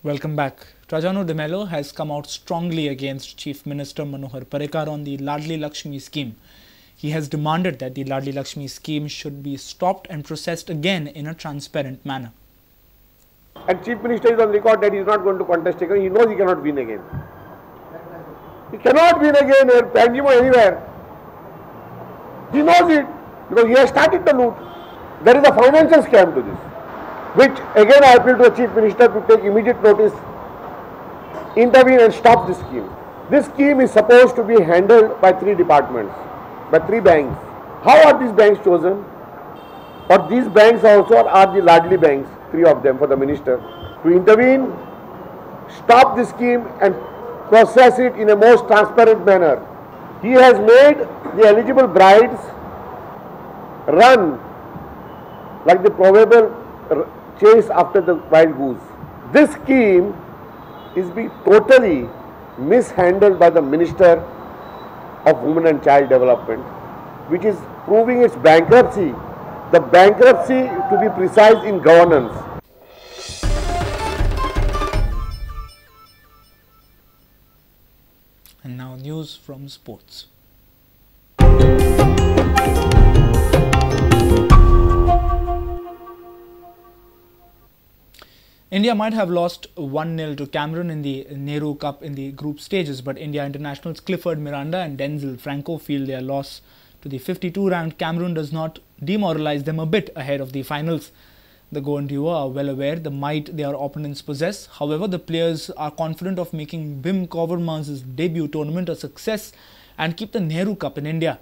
Welcome back. Trajano De Mello has come out strongly against Chief Minister Manohar Parrikar on the Ladli Lakshmi scheme. He has demanded that the Ladli Lakshmi scheme should be stopped and processed again in a transparent manner. And Chief Minister is on record that he is not going to contest again. He knows he cannot win again. He cannot win again at Panjimo anywhere. He knows it because he has started the loot. There is a financial scam to this, which again I appeal to the Chief Minister to take immediate notice, intervene and stop this scheme. This scheme is supposed to be handled by 3 departments, by 3 banks. How are these banks chosen? Or these banks also are the Ladli banks, 3 of them for the minister, to intervene, stop the scheme and process it in a most transparent manner. He has made the eligible brides run like the proverbial chase after the wild goose. This scheme is being totally mishandled by the Minister of Women and Child Development, which is proving its bankruptcy. The bankruptcy, to be precise, in governance. And now news from sports. India might have lost 1-0 to Cameroon in the Nehru Cup in the group stages, but India internationals Clifford Miranda and Denzil Franco feel their loss to the 52-ranked Cameroon does not demoralize them a bit ahead of the finals. The Goan duo are well aware the might their opponents possess. However, the players are confident of making Bim Kovermans' debut tournament a success and keep the Nehru Cup in India.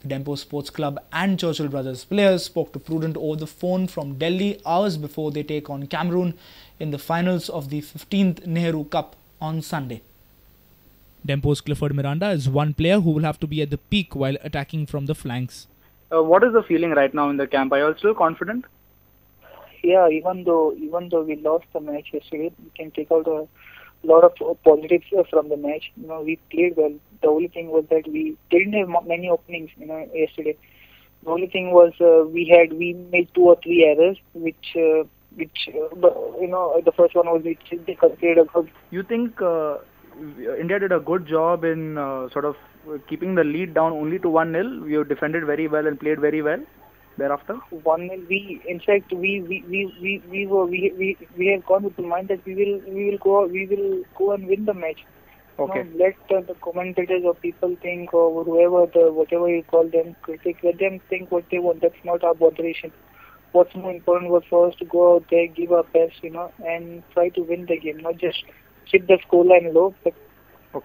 The Dempo Sports Club and Churchill Brothers players spoke to Prudent over the phone from Delhi hours before they take on Cameroon in the finals of the 15th Nehru Cup on Sunday. Dempo's Clifford Miranda is one player who will have to be at the peak while attacking from the flanks. What is the feeling right now in the camp? Are you all still confident? Yeah, even though we lost the match yesterday, we can take out a lot of positives from the match. We played well. The only thing was that we didn't have many openings, yesterday. The only thing was we made 2 or 3 errors, which the first one was which they considered a good. You think India did a good job in sort of keeping the lead down only to 1-0? You defended very well and played very well thereafter. 1-0. We have gone with the mind that we will go and win the match. Okay. Let the commentators or people think, or whatever you call them, critics, let them think what they want. That's not our botheration. What's more important was for us to go out there, give our best, and try to win the game, not just keep the scoreline low, but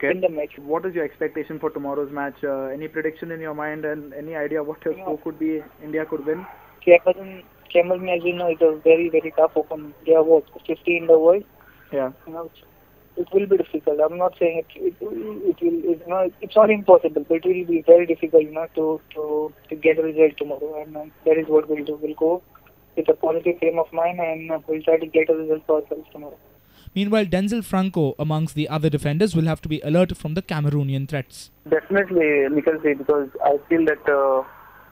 win the match. What is your expectation for tomorrow's match? Any prediction in your mind and any idea what your score could be? India could win? Cameroon, as you know, is a very, very tough opponent. They are 50 in the world. Yeah. It will be difficult. I'm not saying it will. It's not impossible, but it will be very difficult, to get a result tomorrow. And that is what we'll do. We'll go with a positive frame of mind, and we'll try to get a result for ourselves tomorrow. Meanwhile, Denzil Franco, amongst the other defenders, will have to be alert from the Cameroonian threats. Definitely, Nikhil, because I feel that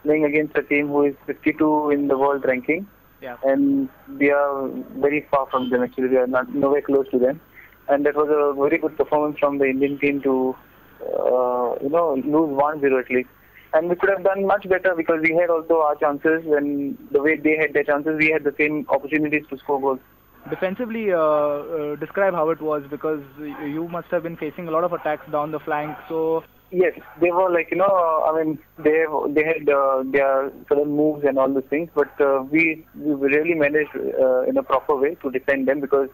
playing against a team who is 52 in the world ranking, and we are very far from them. Actually, we are nowhere close to them. And that was a very good performance from the Indian team to, lose 1-0 at least. And we could have done much better because we had also our chances, and the way they had their chances, we had the same opportunities to score goals. Defensively, describe how it was, because you must have been facing a lot of attacks down the flank. So yes, they were they had their certain moves and all those things, but we really managed in a proper way to defend them because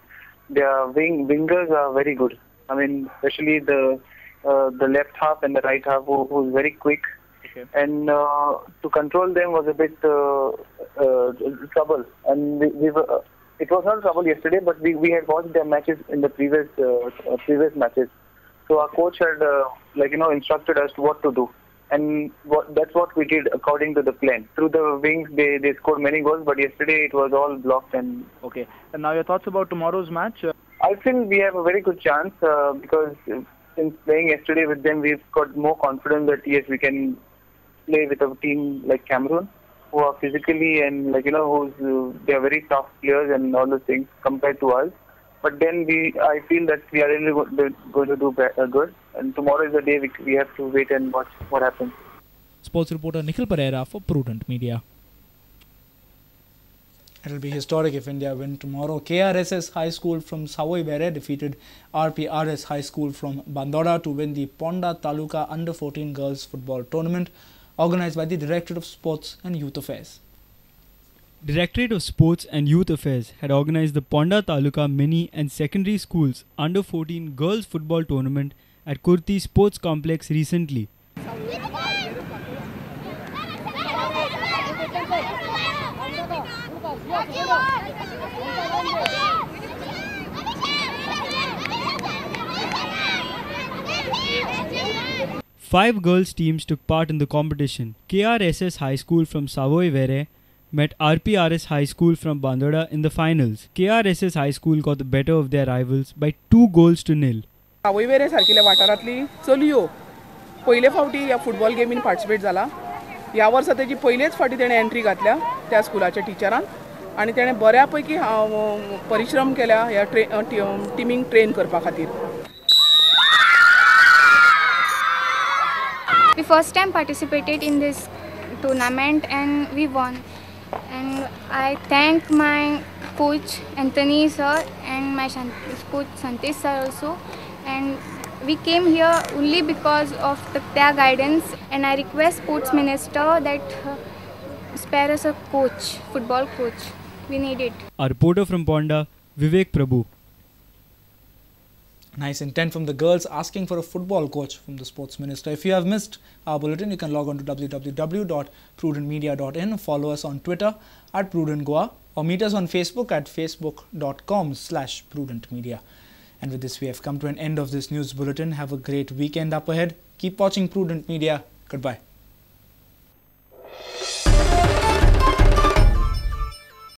their wingers are very good. Especially the left half and the right half who's very quick. Okay. And to control them was a bit trouble. And we were. It was not trouble yesterday, but we had watched their matches in the previous matches. So our coach had instructed us what to do, and that's what we did according to the plan. Through the wings, they scored many goals, but yesterday it was all blocked. And okay. And now your thoughts about tomorrow's match? I think we have a very good chance because since playing yesterday with them, we've got more confidence that yes, we can play with a team like Cameroon, who are physically and they are very tough players and all those things compared to us. But then I feel that we are really going to do good. And tomorrow is the day we have to wait and watch what happens. Sports reporter Nikhil Pereira for Prudent Media. It will be historic if India win tomorrow. KRSS High School from Savoy Bere defeated RPRS High School from Bandora to win the Ponda Taluka Under-14 Girls Football Tournament organised by the Directorate of Sports and Youth Affairs. Directorate of Sports and Youth Affairs had organised the Ponda Taluka Mini and Secondary Schools Under-14 Girls Football Tournament at Kurti Sports Complex recently. Five girls teams took part in the competition. KRSS High School from Savoy Vere met RPRS High School from Bandora in the finals. KRSS High School got the better of their rivals by 2-0. Savoy Vere सारकिल्या वाठारांतली चलयो पयले फावटी ह्या football गेमीन participate जाला. ह्या वर्सा तेजी पयलेच फावटी तेणे एंट्री घातल्या त्या स्कुलाच्या टिचरान आणि तेणे बऱ्यापैकी परिश्रम केल्या ह्या टिमींक ट्रेन करपा खातीर. We first time participated in this tournament and we won. And I thank my coach Anthony sir and my coach Santesh sir also. And we came here only because of their guidance. And I request sports minister that spare us a coach, football coach. We need it. Our reporter from Ponda, Vivek Prabhu. Nice intent from the girls asking for a football coach from the sports minister. If you have missed our bulletin, you can log on to www.prudentmedia.in, follow us on Twitter @PrudentGoa or meet us on Facebook at facebook.com/PrudentMedia. And with this, we have come to an end of this news bulletin. Have a great weekend up ahead. Keep watching Prudent Media. Goodbye.